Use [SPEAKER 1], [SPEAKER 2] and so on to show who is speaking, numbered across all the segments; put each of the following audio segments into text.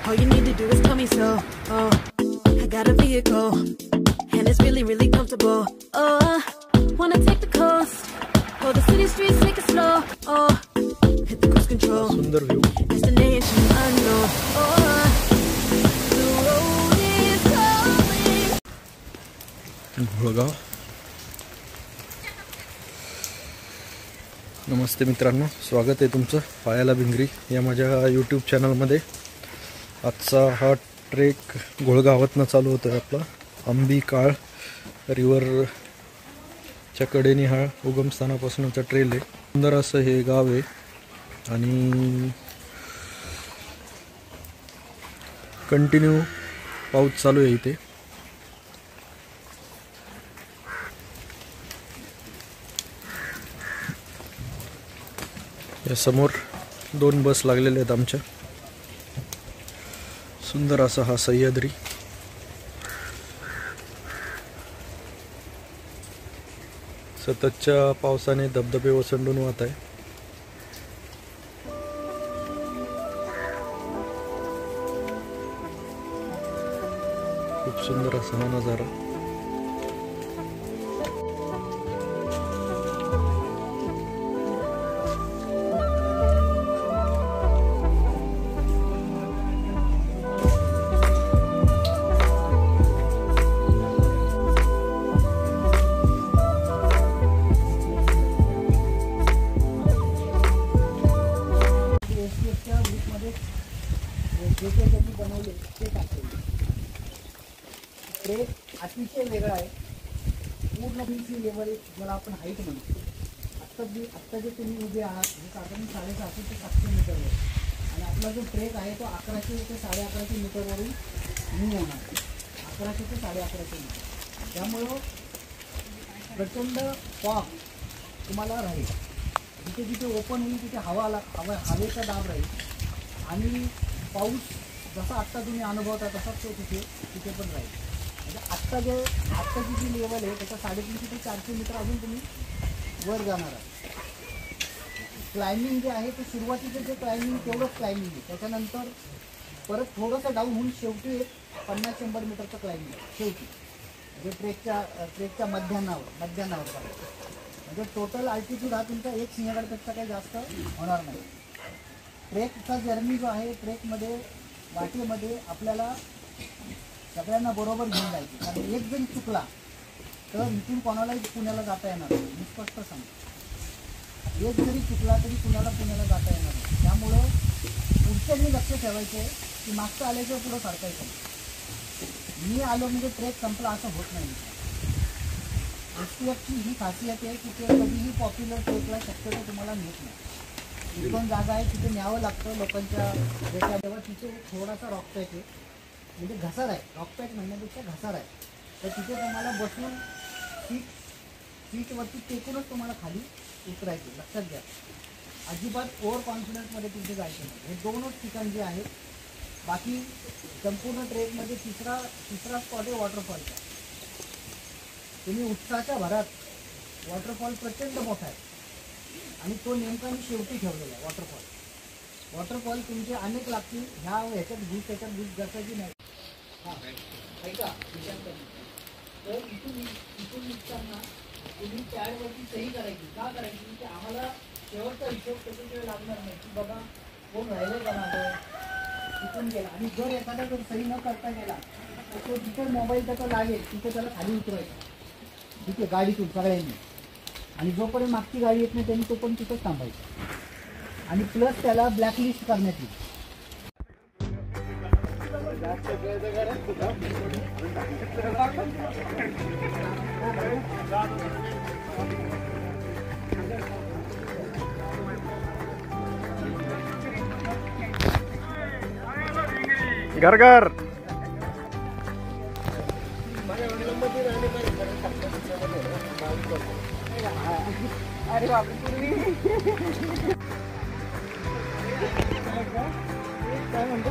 [SPEAKER 1] All you need to do is tell me so. Oh, I got a vehicle, and it's really, really comfortable. Oh, wanna take the coast, or the city streets, take it slow. Oh, hit the cruise control.
[SPEAKER 2] सुंदर view.
[SPEAKER 1] Destination unknown. Oh, the road is calling.
[SPEAKER 2] घोळगाव. नमस्ते मित्रांनो, स्वागत आहे तुमचं पायाला भिंगरी या माझ्या YouTube चॅनलमध्ये. आजचा हा ट्रेक घोळगावातनं चालू होतो आहे आपला. अंबिकाळ रिव्हरच्या कडेने हा उगमस्थानापासूनचा ट्रेल आहे. सुंदर असं हे गाव आहे आणि कंटिन्यू पाऊस चालू आहे इथे. या समोर 2 बस लागलेले आहेत आमच्या. सुंदर असा हा सह्याद्री. सततच्या पावसाने धबधबे ओसंडून वाहत आहे. खूप सुंदर असा हा नजारा.
[SPEAKER 3] ट्रेक अतिशय वेगळा आहे. पूर्ण बीसी लेवल ज्याला आपण हाईट म्हणतो. आत्ता जे तुम्ही उभे आहात हे साधारण 650 ते 700 मीटरवर आणि आपला जो ट्रेक आहे तो 1100 ते 1150 मीटरवरून मूव्ह होणार. 1100 ते 1150 मीटर. त्यामुळं प्रचंड फॉग तुम्हाला राहील. जिथे जिथे ओपन होईल तिथे हवेचा दाब राहील आणि पाऊस जसा आत्ता तुम्ही अनुभवता तसाच तो तिथे पण राहील. म्हणजे आत्ताची जी लेवल आहे त्याचा 350 ते 400 मीटर अजून तुम्ही वर जाणार आहात. क्लाइम्बिंग जे आहे ते सुरुवातीचं जे क्लाइम्बिंग तेवढंच क्लाइम्बिंग आहे. त्याच्यानंतर परत थोडंसं डाऊन होऊन शेवटी 50-100 मीटरचं क्लाइम्बिंग शेवटी म्हणजे ट्रेकच्या मध्यानावर चालतं. म्हणजे टोटल अल्टिट्यूड हा तुमचा 1 सिंहगडपेक्षा काही जास्त होणार नाही. ट्रेकचा जर्नी जो आहे ट्रेकमध्ये वाटेमध्ये आपल्याला सगळ्यांना बरोबर घेऊन जायचं. कारण एक जरी चुकला तर इथून कोणालाही पुण्याला जाता येणार नाही. मी स्पष्ट सांगतो, एक जरी चुकला तरी पुण्याला जाता येणार नाही. त्यामुळं पुढच्यानी लक्ष ठेवायचं आहे की मागचं आल्याशिवाय पुढं सरकायचं. मी आलो म्हणजे ट्रेक संपला असं होत नाही. STFची ही खासियत आहे की ते कधीही पॉप्युलर ट्रेकला शक्यतो तुम्हाला मिळत नाही. 2 जागा आहे तिथे न्यावं लागतं लोकांच्या तेव्हा तिथे थोडासा रॉकपॅक आहे. म्हणजे घसार आहे. रॉकपॅक म्हणण्यापेक्षा घसार आहे. तर तिथे तुम्हाला बसून सीटवरती टेकूनच तुम्हाला खाली उतरायचे. लक्षात घ्या, अजिबात ओव्हर कॉन्फिडन्समध्ये तिथे जायचं नाही. हे 2च ठिकाण जे आहेत. बाकी संपूर्ण ट्रेकमध्ये तिसरा स्पॉट आहे वॉटरफॉलचा. तुम्ही उत्साहाच्या भरात वॉटरफॉल प्रचंड मोठा आहे आणि तो नेमका मी शेवटी ठेवलेला आहे. वॉटरफॉल तुमचे अनेक लागतील. ह्याच्यात घुस जायची नाही. हां ऐका, तर इथून निघताना तुम्ही पॅडवरती सही करायची. का करायची की आम्हाला शेवटचा हिशोब त्याच्या वेळ लागणार नाही की बाबा कोण राहिलं का माझं तिथून गेला. आणि जर एखादा जर सही न करता गेला तर तो जिथे मोबाईल त्याचा लागेल तिथे त्याला खाली उतरायचा. ठीक आहे, गाडीतून सगळ्यांनी. आणि जोपर्यंत मागची गाडी येत नाही त्यांनी तो पण तिथंच थांबायचं. आणि प्लस त्याला ब्लॅकलिस्ट करण्यात येईल.
[SPEAKER 2] घर घर
[SPEAKER 3] अरे बापरे, काय म्हणतो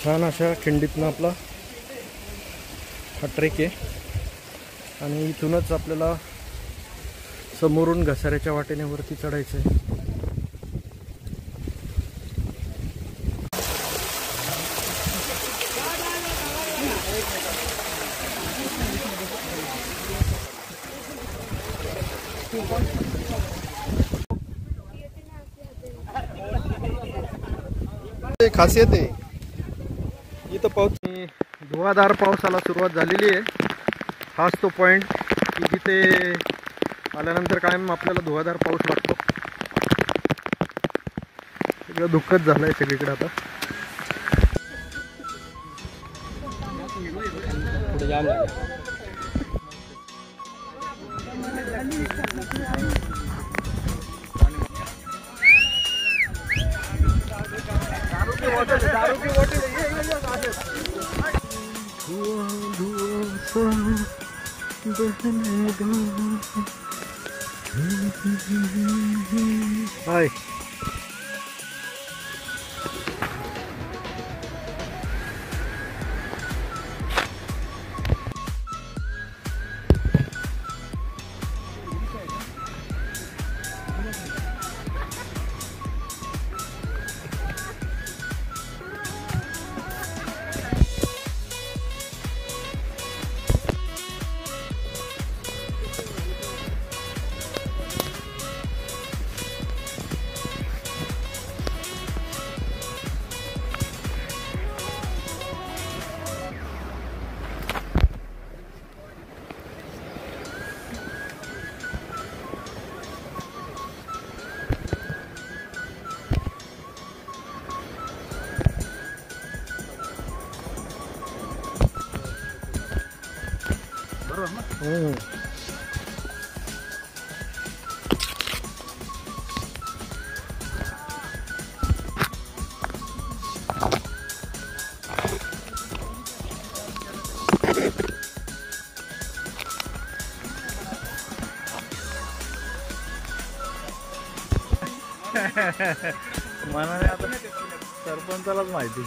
[SPEAKER 2] छान अशा खिंडीतनं आपला हा ट्रेक आहे आणि इथूनच आपल्याला समोरून घसाऱ्याच्या वाटेने वरती चढायचं आहे. खासियत आहे इथं पाऊस धुवाधार पावसाला सुरुवात झालेली आहे. हाच तो पॉइंट की जिथे आल्यानंतर कायम आपल्याला धुवाधार पाऊस लागतो. सगळं दुःखच झालंय सगळीकडे आता. पुढे जाम हाय
[SPEAKER 4] मनाने आता सरपंचालाच माहिती.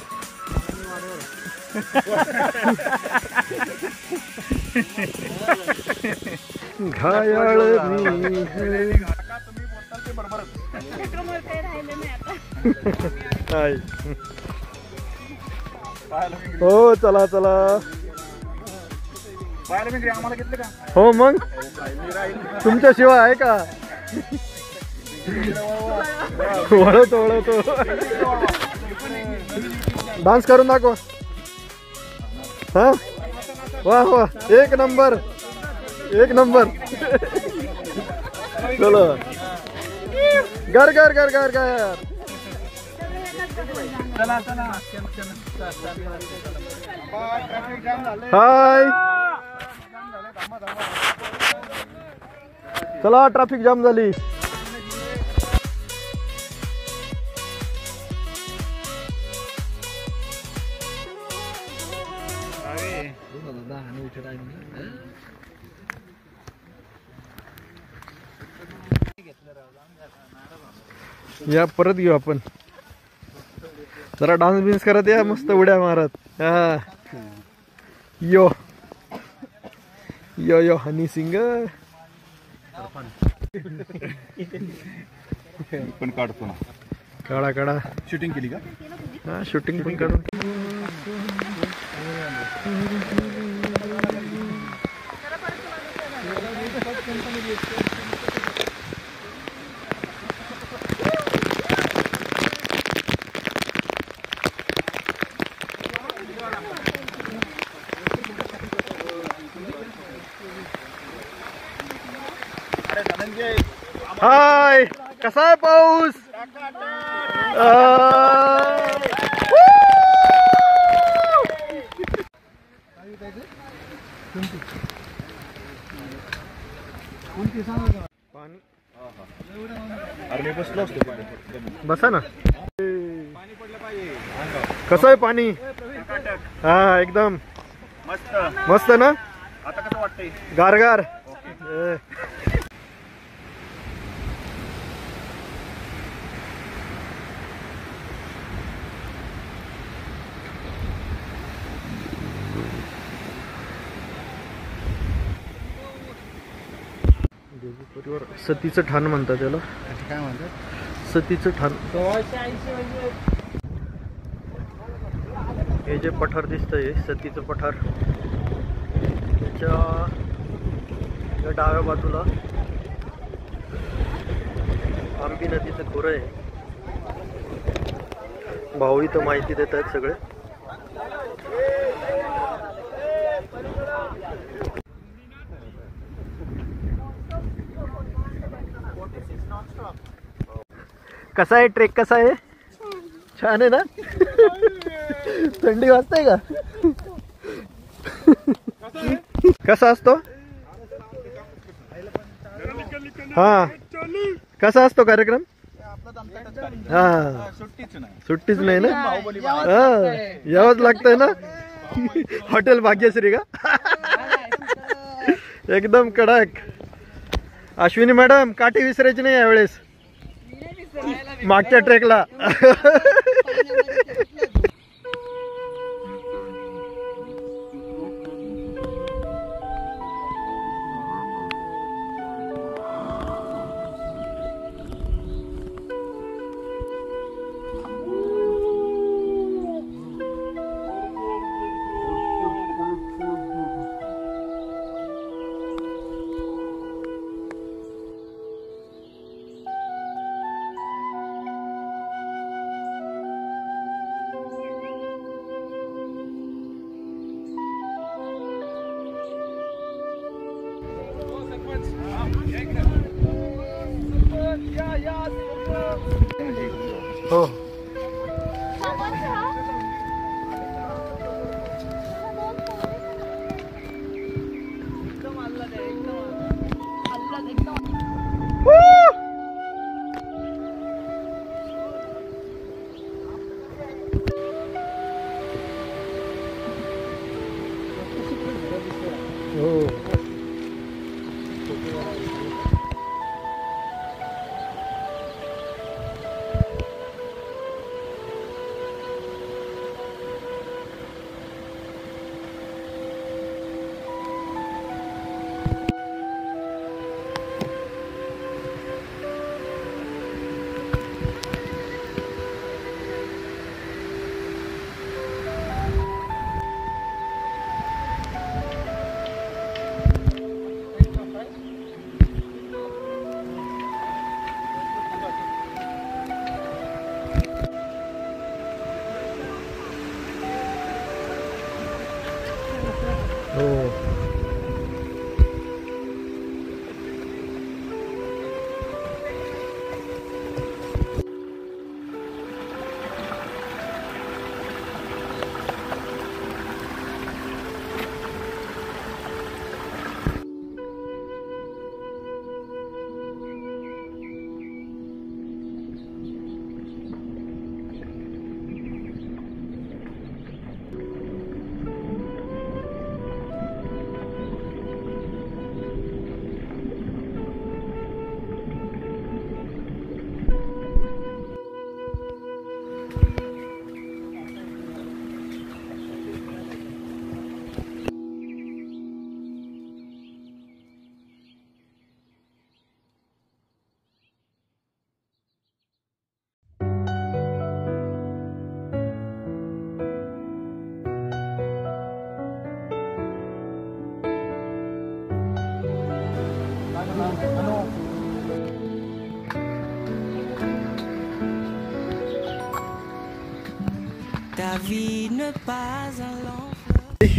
[SPEAKER 2] घायाळ हो चला चला.
[SPEAKER 4] आम्हाला घेतलं का?
[SPEAKER 2] हो मग तुमच्याशिवाय आहे का? वळवतो वळवतो. डान्स करून दाखव. हा वा वा एक नंबर एक नंबर. चलो घर घर घर घर घर. हाय चला ट्रॅफिक जाम झाली. या परत घेऊ आपण. जरा डान्स बिन्स करत या मस्त उड्या मारत. हा यो यो यो हनी सिंग
[SPEAKER 4] पण काढतो ना.
[SPEAKER 2] काढा काढा.
[SPEAKER 4] शूटिंग केली का?
[SPEAKER 2] हा शूटिंग पण करू. हाय कसा आहे पाऊस? बसा ना. कसं आहे पाणी? हा एकदम
[SPEAKER 4] मस्त
[SPEAKER 2] मस्त ना.
[SPEAKER 4] आता कसं वाटतंय?
[SPEAKER 2] गारगार. परिवार सतीचं ठाण म्हणतात त्याला.
[SPEAKER 3] काय म्हणतात?
[SPEAKER 2] सतीचं ठाण. हे जे पठार दिसतंय सतीचं पठार, त्याच्या डाव्या बाजूला आंबी नदीचं खोरं आहे. भाऊ इथं माहिती देत आहेत सगळे. कसा आहे ट्रेक? कसा आहे? छान आहे ना? थंडी वाजते का? कसा असतो? हा, कसा असतो कार्यक्रम? हा, सुट्टीच नाही ना? हा, यावंच लागतंय ना. हॉटेल भाग्यश्री का? एकदम कडक. अश्विनी मॅडम काठी विसरायची नाही यावेळेस मागच्या ट्रेकला. हो,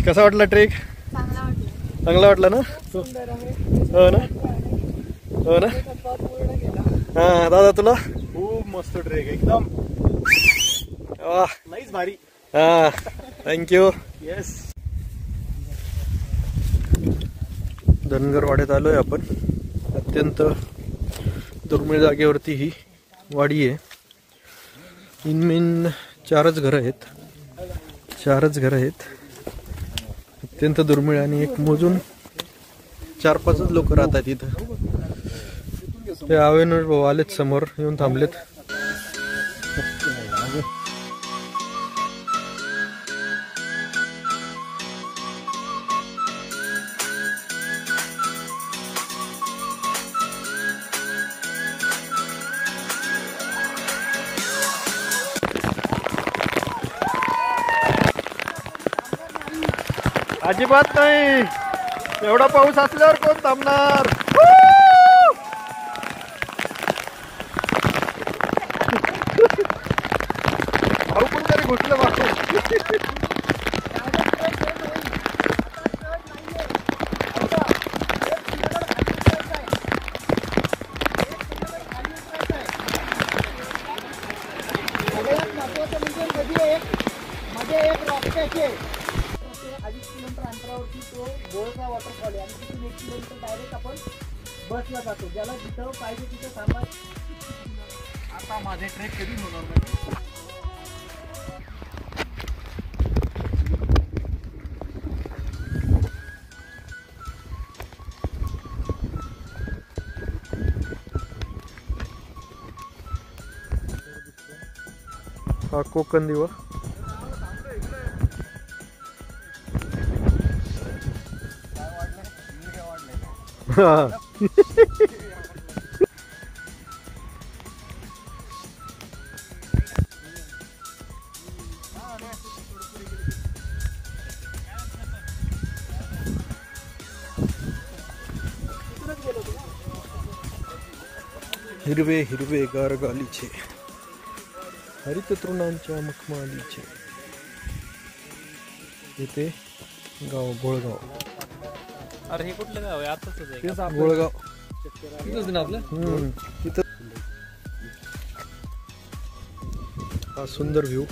[SPEAKER 2] कसा वाटला ट्रेक? चांगला वाटला ना? हो ना, हो ना. हा दादा तुला?
[SPEAKER 4] खूप मस्त ट्रेक एकदम. नाईस, भारी.
[SPEAKER 2] हा, थँक्यू.
[SPEAKER 4] येस.
[SPEAKER 2] धनगरवाड्यात आलोय आपण. अत्यंत दुर्मिळ जागेवरती ही वाडी आहे. इनमेन चारच घरं आहेत. अत्यंत दुर्मिळ आणि एक मोजून 4-5 लोक राहतात इथं. ते आवेनूर भाऊ आलेत, समोर येऊन थांबलेत. अजिबात नाही. एवढा पाऊस असल्यावर कोण थांबणार. भाऊ पण तरी घुसलं बापू.
[SPEAKER 3] मध्ये एक रॉकेट आहे 2.5 किलोमीटर अंतरावरती तो गोळका वॉटरफॉल आहे आणि तिथून 1 किलोमीटर डायरेक्ट आपण बसला जातो. ज्याला जिथं पाहिजे तिथं थांबा. आता माझे ट्रेक कधी होणार नाही.
[SPEAKER 2] हा कोकण दिवा. हिरवे हिरवे गार गालीचे हरित तृणांच्या मखमालीचे. इथे गाव गोळगाव.
[SPEAKER 5] अरे हे कुठलं गाव आहे? आताच आहे
[SPEAKER 2] गोळगाव.
[SPEAKER 5] आपलं
[SPEAKER 2] तिथं हा सुंदर व्ह्यू.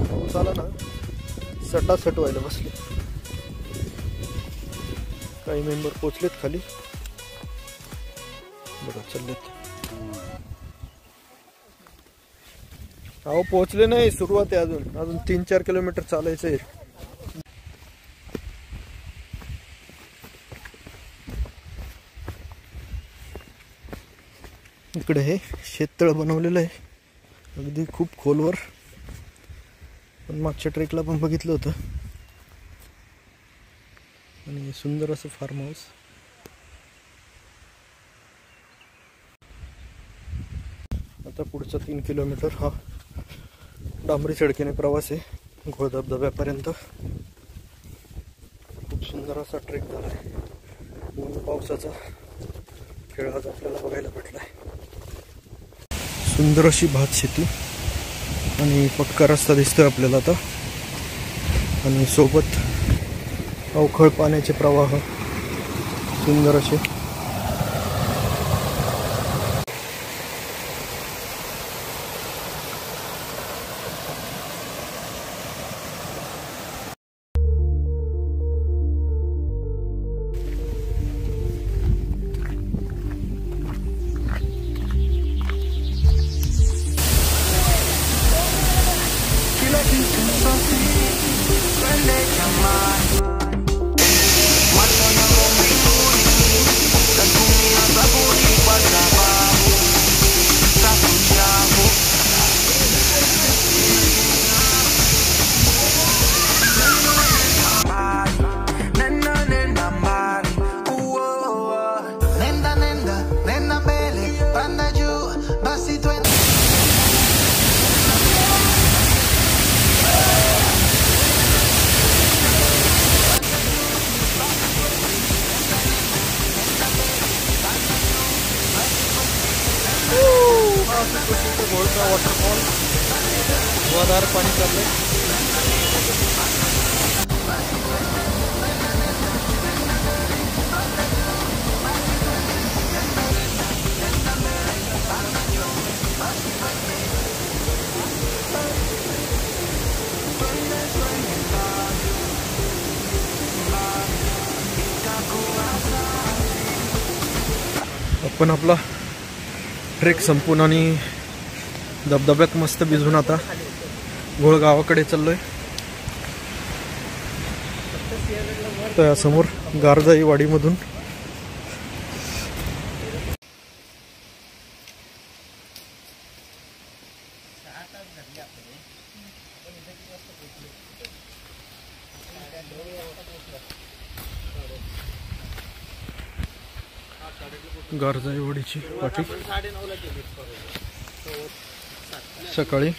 [SPEAKER 2] पावसाला ना सटासट व्हायला बसले. काही मेंबर पोचलेत खाली बघा चाललेत. अहो पोचले नाही, सुरुवात आहे अजून. अजून 3-4 किलोमीटर चालायचं आहे. इकडे हे शेततळ बनवलेलं आहे अगदी खूप खोलवर. पण मागच्या ट्रेकला पण बघितलं होतं. आणि सुंदर असं फार्म हाऊस. आता पुढचा 3 किलोमीटर हा डांबरी सडकेने प्रवास आहे घोळ धबधब्यापर्यंत. खूप सुंदर असा ट्रेक झाला आहे. पावसाचा खेळ आज आपल्याला बघायला भेटलाय. सुंदर अशी भात शेती आणि पक्का रस्ता दिसतोय आपल्याला आता. आणि सोबत अवखळ पाण्याचे प्रवाह सुंदर असे. घोळका वॉटरफॉल हवादार पाणी चाललंय. आपण आपला ट्रेक संपून आणि धबधब्यात मस्त भिजून आता घोळ गावाकडे चाललोय. त्या समोर गारजाई वाडीमधून गारजाईवाडीची वाटी सकाळी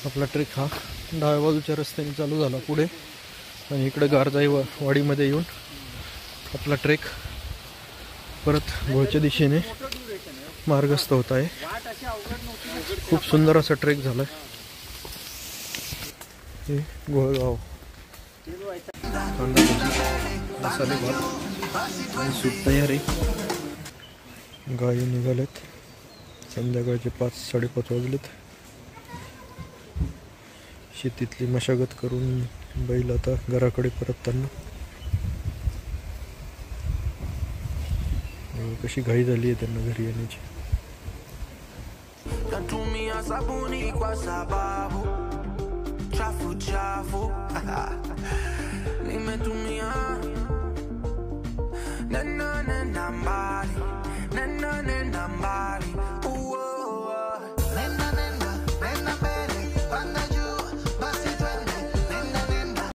[SPEAKER 2] आपला ट्रेक हा डाव्या बाजूच्या रस्त्याने चालू झाला पुढे आणि इकडे गारजाईवाडीमध्ये येऊन आपला ट्रेक परत घोळच्या दिशेने मार्गस्थ होत आहे. खूप सुंदर असा ट्रेक झालाय. हे घोळगाव मसाले भात आणि सूप तयारी. गायी निघालेत. संध्याकाळचे 5-5:30 वाजलेत. शेतीतली मशागत करून बैल आता घराकडे परतताना कशी घाई झाली आहे त्यांना घरी येण्याची.
[SPEAKER 6] Nena, nena,